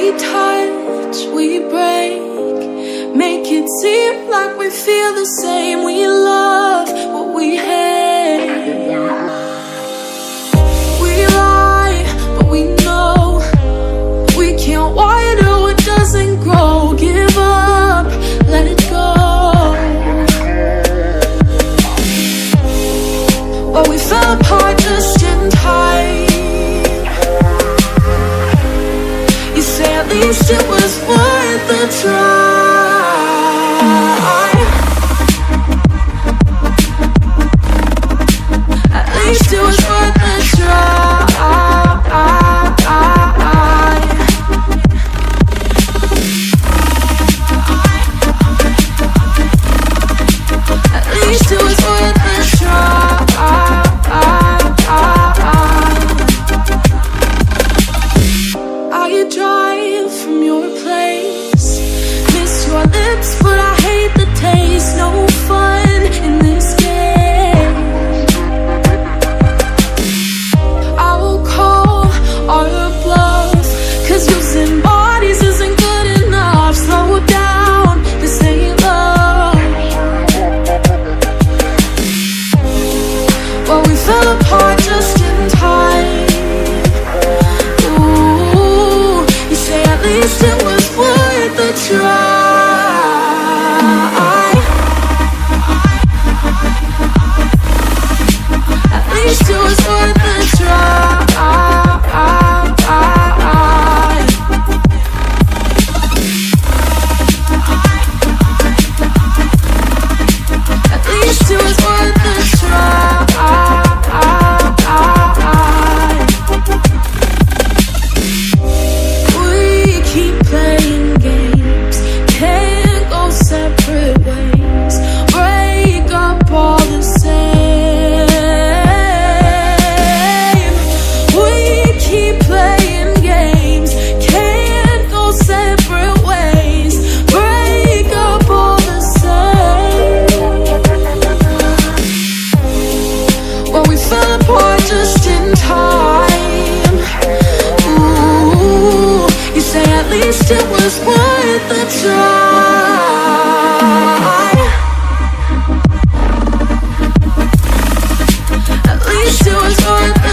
We touch, we break, make it seem like we feel the same. We love what we hate. We lie, but we know we can't water what doesn't grow. Give up, let it go. Well, we fell apart just in time. You say at least it was worth the try. At least it was worth the try. At least it was worth the try. I drive from your place, miss your lips, but I hate the taste. No fun in this game. I will call our bluff, 'cause using bodies isn't good enough. Slow down, this ain't love. Well, we fell apart just in time. At least it was worth the try. At least it was worth the try. At least it was worth the try. Just in time. Ooh, you say at least it was worth the try.